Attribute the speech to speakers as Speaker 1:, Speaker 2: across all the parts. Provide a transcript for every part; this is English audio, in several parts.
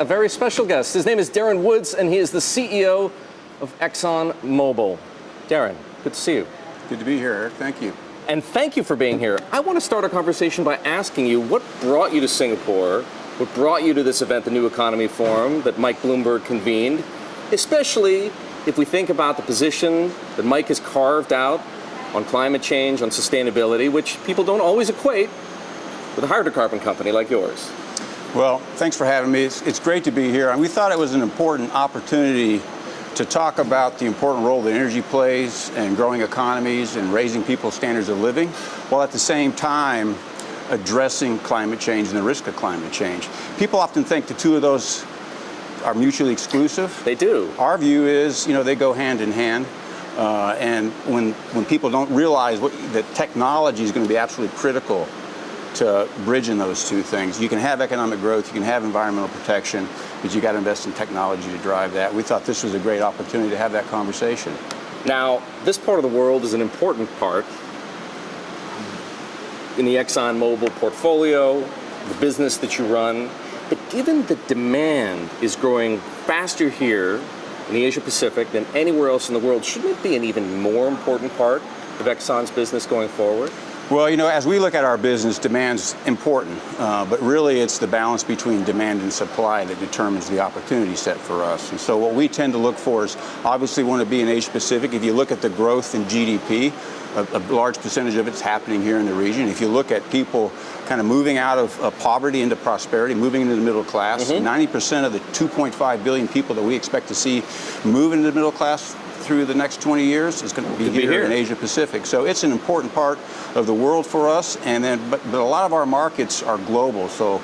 Speaker 1: a very special guest. His name is Darren Woods, and he is the CEO of Exxon Mobil. Darren, good to see you.
Speaker 2: Good to be here, Eric. Thank you.
Speaker 1: And thank you for being here. I want to start a conversation by asking you what brought you to Singapore, what brought you to this event, the New Economy Forum that Mike Bloomberg convened, especially if we think about the position that Mike has carved out on climate change, on sustainability, which people don't always equate with a hydrocarbon company like yours.
Speaker 2: Well, thanks for having me. It's great to be here. And we thought it was an important opportunity to talk about the important role that energy plays in growing economies and raising people's standards of living, while at the same time addressing climate change and the risk of climate change. People often think the two of those are mutually exclusive.
Speaker 1: They do.
Speaker 2: Our view is, they go hand in hand. And when people don't realize that technology is going to be absolutely critical to bridging those two things. You can have economic growth, you can have environmental protection, but you got to invest in technology to drive that. We thought this was a great opportunity to have that conversation.
Speaker 1: Now, this part of the world is an important part in the Exxon Mobil portfolio, the business that you run. But given the demand is growing faster here in the Asia Pacific than anywhere else in the world, shouldn't it be an even more important part of Exxon's business going forward?
Speaker 2: Well, as we look at our business, demand's important, but really it's the balance between demand and supply that determines the opportunity set for us. And so what we tend to look for is obviously want to be in Asia Pacific. If you look at the growth in GDP, a large percentage of it's happening here in the region. If you look at people kind of moving out of poverty into prosperity, moving into the middle class, 90% of the 2.5 billion people that we expect to see move into the middle class through the next 20 years is going to be here in Asia Pacific. So it's an important part of the world for us. And then, but a lot of our markets are global. So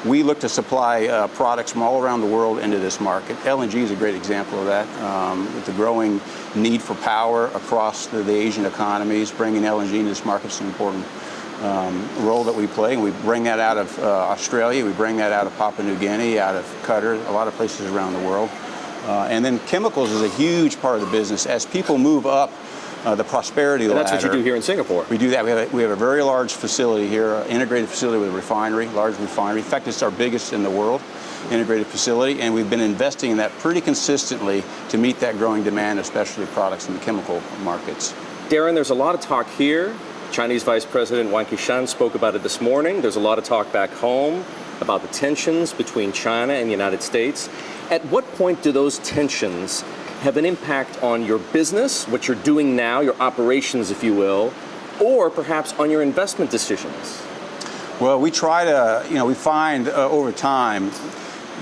Speaker 2: we look to supply products from all around the world into this market. LNG is a great example of that. With the growing need for power across the Asian economies, bringing LNG into this market is an important role that we play. And we bring that out of Australia, we bring that out of Papua New Guinea, out of Qatar, a lot of places around the world. And then chemicals is a huge part of the business. As people move up the prosperity ladder.
Speaker 1: And that's what you do here in Singapore.
Speaker 2: We do that. We have a very large facility here, an integrated facility with a refinery, large refinery. In fact, it's our biggest in the world, integrated facility. And we've been investing in that pretty consistently to meet that growing demand, especially products in the chemical markets.
Speaker 1: Darren, there's a lot of talk here. Chinese Vice President Wang Qishan spoke about it this morning. There's a lot of talk back home about the tensions between China and the United States. At what point do those tensions have an impact on your business, what you're doing now, your operations, if you will, or perhaps on your investment decisions?
Speaker 2: Well, we try to, we find over time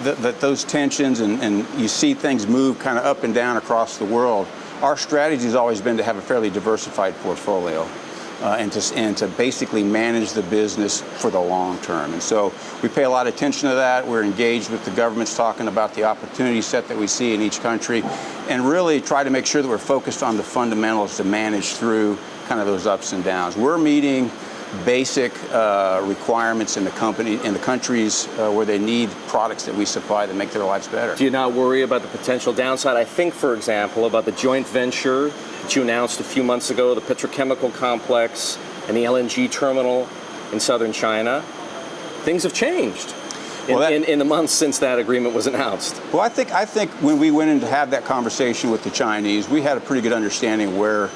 Speaker 2: that those tensions and you see things move kind of up and down across the world. Our strategy has always been to have a fairly diversified portfolio. And to basically manage the business for the long term. And so we pay a lot of attention to that. We're engaged with the governments talking about the opportunity set that we see in each country and really try to make sure that we're focused on the fundamentals to manage through kind of those ups and downs. We're meeting basic requirements in the countries where they need products that we supply that make their lives better.
Speaker 1: Do you not worry about the potential downside? I think, for example, about the joint venture that you announced a few months ago, the petrochemical complex and the LNG terminal in southern China. Things have changed in the months since that agreement was announced.
Speaker 2: Well, I think when we went in to have that conversation with the Chinese, we had a pretty good understanding where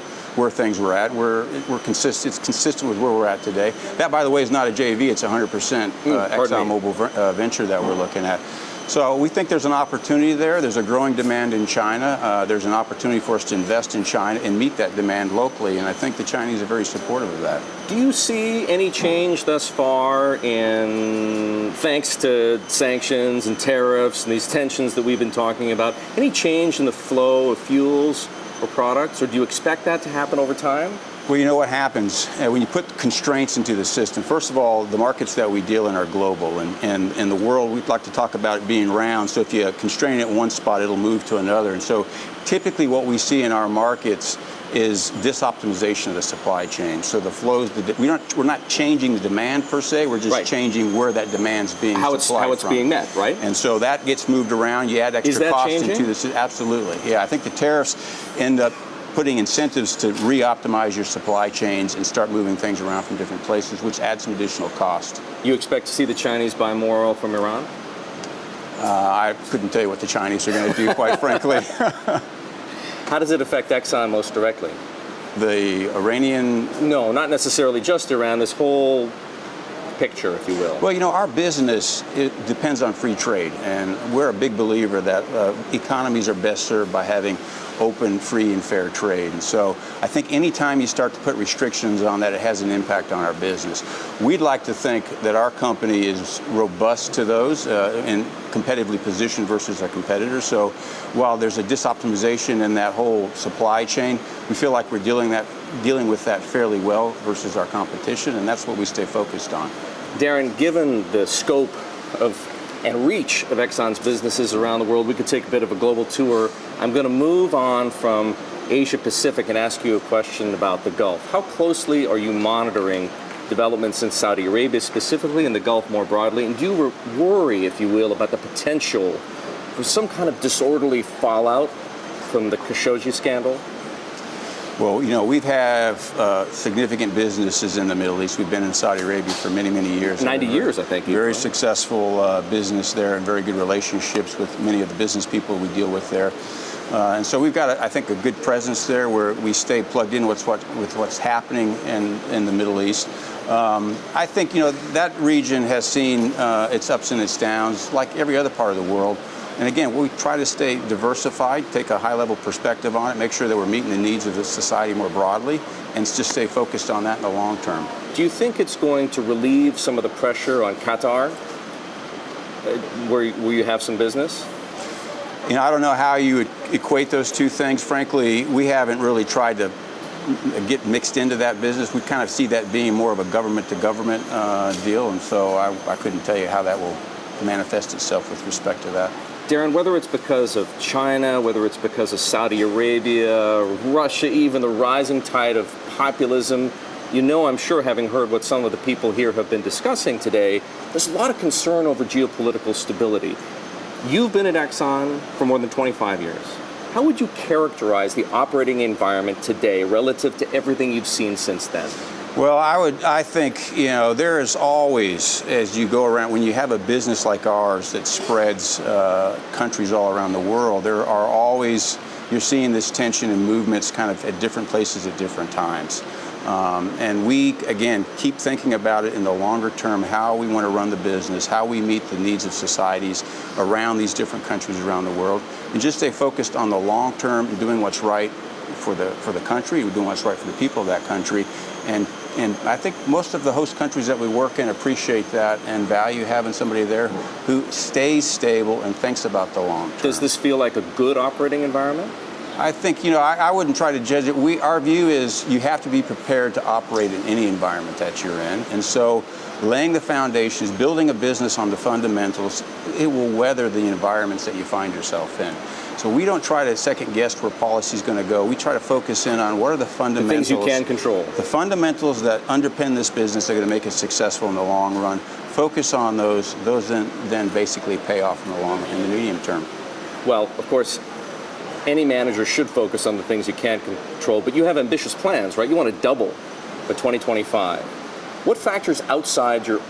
Speaker 2: things were at. It's consistent with where we're at today. That, by the way, is not a JV. It's 100% ExxonMobil venture that we're looking at. So we think there's an opportunity there. There's a growing demand in China. There's an opportunity for us to invest in China and meet that demand locally. And I think the Chinese are very supportive of that.
Speaker 1: Do you see any change thus far thanks to sanctions and tariffs and these tensions that we've been talking about, any change in the flow of fuels or products, or do you expect that to happen over time?
Speaker 2: Well, you know what happens when you put constraints into the system. First of all, the markets that we deal in are global, and in the world, we'd like to talk about it being round. So if you constrain it one spot, it'll move to another. And so typically what we see in our markets is disoptimization of the supply chain. So the flows, we're not changing the demand per se, we're just changing where that demand's being supplied
Speaker 1: how it's being met, right?
Speaker 2: And so that gets moved around. You add extra cost into this. Absolutely. Yeah, I think the tariffs end up putting incentives to re-optimize your supply chains and start moving things around from different places, which adds some additional cost.
Speaker 1: You expect to see the Chinese buy more oil from Iran?
Speaker 2: I couldn't tell you what the Chinese are going to do, quite frankly.
Speaker 1: How does it affect Exxon most directly?
Speaker 2: The Iranian...
Speaker 1: No, not necessarily just Iran, this whole picture, if you will.
Speaker 2: Well, you know, our business, it depends on free trade, and we're a big believer that economies are best served by having open, free, and fair trade. And so I think any time you start to put restrictions on that, it has an impact on our business. We'd like to think that our company is robust to those and competitively positioned versus our competitors. So while there's a disoptimization in that whole supply chain, we feel like we're dealing with that fairly well versus our competition, and that's what we stay focused on.
Speaker 1: Darren, given the scope of and reach of Exxon's businesses around the world, we could take a bit of a global tour. I'm going to move on from Asia Pacific and ask you a question about the Gulf. How closely are you monitoring developments in Saudi Arabia, specifically in the Gulf more broadly? And do you worry, if you will, about the potential for some kind of disorderly fallout from the Khashoggi scandal?
Speaker 2: Well, you know, we have significant businesses in the Middle East. We've been in Saudi Arabia for many, many years.
Speaker 1: 90 years, I think.
Speaker 2: Very successful business there and very good relationships with many of the business people we deal with there. And so we've got, I think, a good presence there where we stay plugged in with what's happening in the Middle East. I think, you know, that region has seen its ups and its downs like every other part of the world. And again, we try to stay diversified, take a high-level perspective on it, make sure that we're meeting the needs of the society more broadly, and just stay focused on that in the long term.
Speaker 1: Do you think it's going to relieve some of the pressure on Qatar, where you have some business?
Speaker 2: You know, I don't know how you would equate those two things. Frankly, we haven't really tried to get mixed into that business. We kind of see that being more of a government-to-government deal, and so I couldn't tell you how that will manifest itself with respect to that.
Speaker 1: Darren, whether it's because of China, whether it's because of Saudi Arabia, Russia, even the rising tide of populism, you know, I'm sure, having heard what some of the people here have been discussing today, there's a lot of concern over geopolitical stability. You've been at Exxon for more than 25 years. How would you characterize the operating environment today relative to everything you've seen since then?
Speaker 2: Well, I think, you know, there is always, as you go around, when you have a business like ours that spreads countries all around the world, there are always, you're seeing this tension and movements kind of at different places at different times. And we, again, keep thinking about it in the longer term, how we want to run the business, how we meet the needs of societies around these different countries around the world, and just stay focused on the long term and doing what's right for the country, doing what's right for the people of that country. And I think most of the host countries that we work in appreciate that and value having somebody there who stays stable and thinks about the long term.
Speaker 1: Does this feel like a good operating environment?
Speaker 2: I think, you know, I wouldn't try to judge it. Our view is you have to be prepared to operate in any environment that you're in. And so laying the foundations, building a business on the fundamentals, it will weather the environments that you find yourself in. So we don't try to second guess where policy is going to go. We try to focus in on what are the fundamentals.
Speaker 1: The things you can control.
Speaker 2: The fundamentals that underpin this business are going to make it successful in the long run. Focus on those. Those then basically pay off in the medium term.
Speaker 1: Well, of course, any manager should focus on the things you can't control, but you have ambitious plans, right? You want to double by 2025. What factors outside your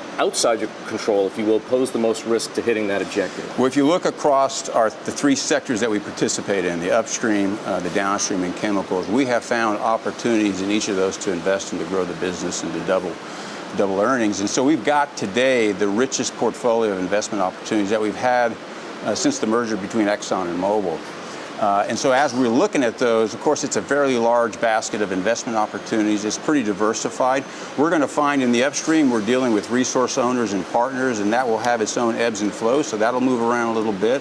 Speaker 1: control, if you will, pose the most risk to hitting that objective?
Speaker 2: Well, if you look across the three sectors that we participate in, the upstream, the downstream, and chemicals, we have found opportunities in each of those to invest and to grow the business and to double earnings. And so we've got today the richest portfolio of investment opportunities that we've had since the merger between Exxon and Mobil. And so as we're looking at those, of course, it's a fairly large basket of investment opportunities. It's pretty diversified. We're going to find in the upstream, we're dealing with resource owners and partners, and that will have its own ebbs and flows, so that'll move around a little bit.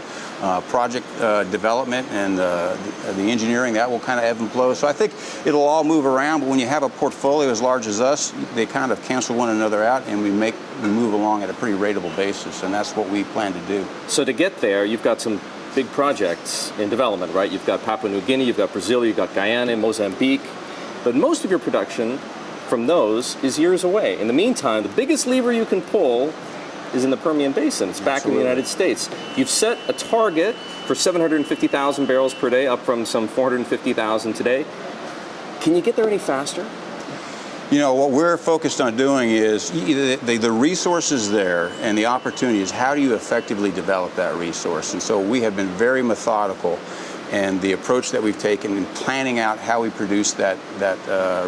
Speaker 2: Project development and the engineering, that will kind of ebb and flow. So I think it'll all move around, but when you have a portfolio as large as us, they kind of cancel one another out, and we move along at a pretty ratable basis, and that's what we plan to do.
Speaker 1: So to get there, you've got some big projects in development, right? You've got Papua New Guinea, you've got Brazil, you've got Guyana, Mozambique, but most of your production from those is years away. In the meantime, the biggest lever you can pull is in the Permian Basin. It's back in the United States. You've set a target for 750,000 barrels per day, up from some 450,000 today. Can you get there any faster?
Speaker 2: You know, what we're focused on doing is the resources there and the opportunity is how do you effectively develop that resource? And so we have been very methodical, and the approach that we've taken in planning out how we produce that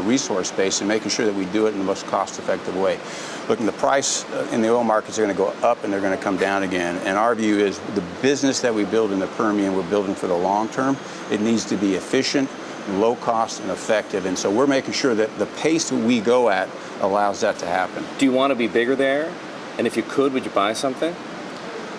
Speaker 2: resource base and making sure that we do it in the most cost-effective way. Look, the price in the oil markets are going to go up and they're going to come down again. And our view is the business that we build in the Permian, we're building for the long term. It needs to be efficient, low cost, and effective. And so we're making sure that the pace that we go at allows that to happen.
Speaker 1: Do you want to be bigger there? And if you could, would you buy something?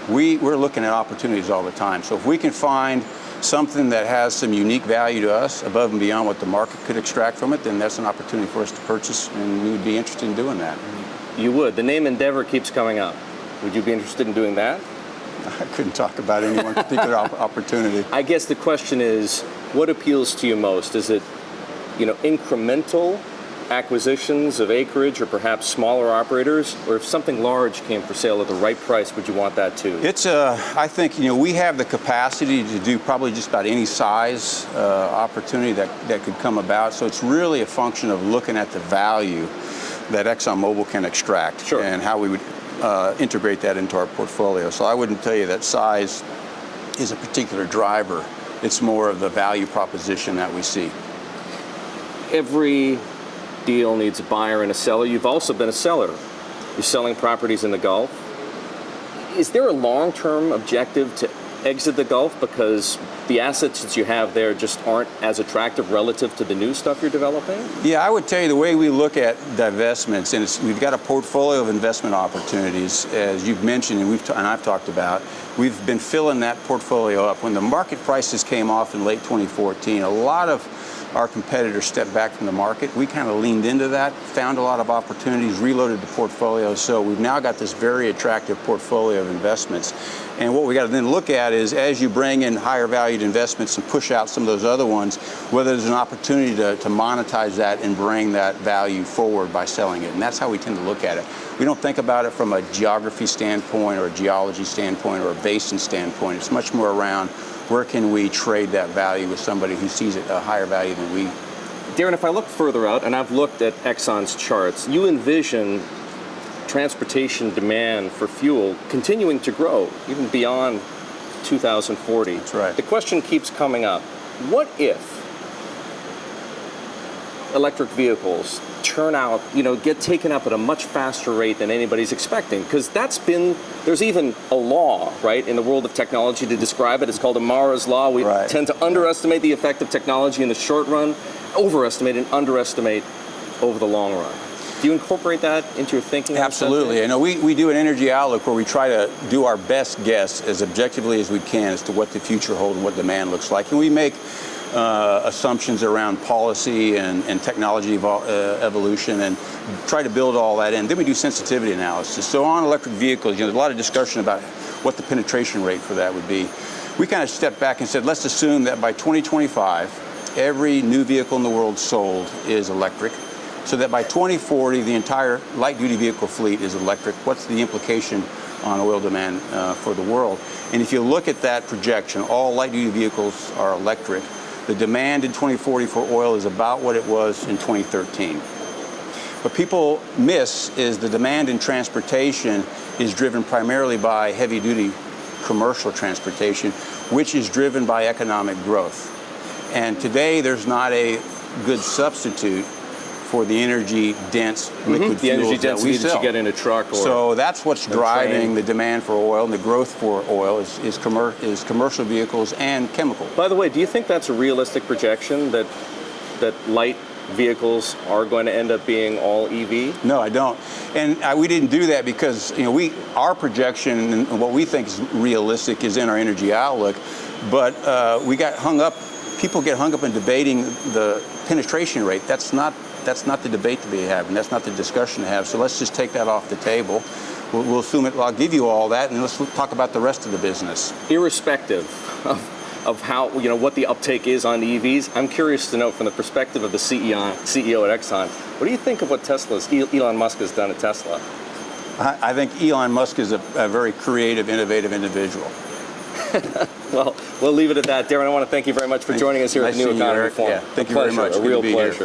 Speaker 2: We're looking at opportunities all the time. So if we can find something that has some unique value to us above and beyond what the market could extract from it, then that's an opportunity for us to purchase, and we would be interested in doing that.
Speaker 1: You would. The name Endeavor keeps coming up. Would you be interested in doing that?
Speaker 2: I couldn't talk about any one particular opportunity.
Speaker 1: I guess the question is, what appeals to you most? Is it, incremental acquisitions of acreage or perhaps smaller operators? Or if something large came for sale at the right price, would you want that too?
Speaker 2: I think, we have the capacity to do probably just about any size opportunity that could come about. So it's really a function of looking at the value that ExxonMobil can extract.
Speaker 1: Sure.
Speaker 2: And how we would integrate that into our portfolio. So I wouldn't tell you that size is a particular driver. It's more of the value proposition that we see.
Speaker 1: Every deal needs a buyer and a seller. You've also been a seller. You're selling properties in the Gulf. Is there a long-term objective to exit the Gulf because the assets that you have there just aren't as attractive relative to the new stuff you're developing?
Speaker 2: Yeah, I would tell you the way we look at divestments, and we've got a portfolio of investment opportunities, as you've mentioned, and I've talked about. We've been filling that portfolio up. When the market prices came off in late 2014, a lot of our competitors stepped back from the market. We kind of leaned into that, found a lot of opportunities, reloaded the portfolio. So we've now got this very attractive portfolio of investments. And what we got to then look at is as you bring in higher valued investments and push out some of those other ones, whether there's an opportunity to monetize that and bring that value forward by selling it. And that's how we tend to look at it. We don't think about it from a geography standpoint or a geology standpoint or a basin standpoint. It's much more around where can we trade that value with somebody who sees it a higher value than we.
Speaker 1: Darren, if I look further out, and I've looked at Exxon's charts, you envision transportation demand for fuel continuing to grow even beyond 2040.
Speaker 2: That's right.
Speaker 1: The question keeps coming up. What if electric vehicles turn out, get taken up at a much faster rate than anybody's expecting? Because there's even a law, right, in the world of technology to describe it. It's called Amara's Law. We tend to underestimate the effect of technology in the short run, overestimate and underestimate over the long run. Do you incorporate that into your thinking?
Speaker 2: Absolutely. We do an energy outlook where we try to do our best guess as objectively as we can as to what the future holds and what demand looks like. And we make assumptions around policy and technology evolution and try to build all that in. Then we do sensitivity analysis. So on electric vehicles, there's a lot of discussion about what the penetration rate for that would be. We kind of stepped back and said, let's assume that by 2025, every new vehicle in the world sold is electric, so that by 2040, the entire light-duty vehicle fleet is electric. What's the implication on oil demand for the world? And if you look at that projection, all light-duty vehicles are electric. The demand in 2040 for oil is about what it was in 2013. What people miss is the demand in transportation is driven primarily by heavy-duty commercial transportation, which is driven by economic growth. And today, there's not a good substitute for the energy-dense liquid
Speaker 1: the energy
Speaker 2: fuels that we
Speaker 1: density
Speaker 2: sell.
Speaker 1: that you get in a truck.
Speaker 2: So that's what's driving the demand for oil, and the growth for oil is commercial vehicles and chemical.
Speaker 1: By the way, do you think that's a realistic projection that light vehicles are going to end up being all EV?
Speaker 2: No, I don't. And we didn't do that because our projection and what we think is realistic is in our energy outlook, but we got hung up. People get hung up in debating the penetration rate. That's not the debate to be having. That's not the discussion to have. So let's just take that off the table. We'll assume it. I'll give you all that, and let's talk about the rest of the business.
Speaker 1: Irrespective of how what the uptake is on EVs, I'm curious to know from the perspective of the CEO at Exxon, what do you think of what Elon Musk has done at Tesla?
Speaker 2: I think Elon Musk is a very creative, innovative individual.
Speaker 1: Well, we'll leave it at that. Darren, I want to thank you very much for joining us here at the New Economy Forum.
Speaker 2: Yeah, thank you very much.
Speaker 1: A real pleasure.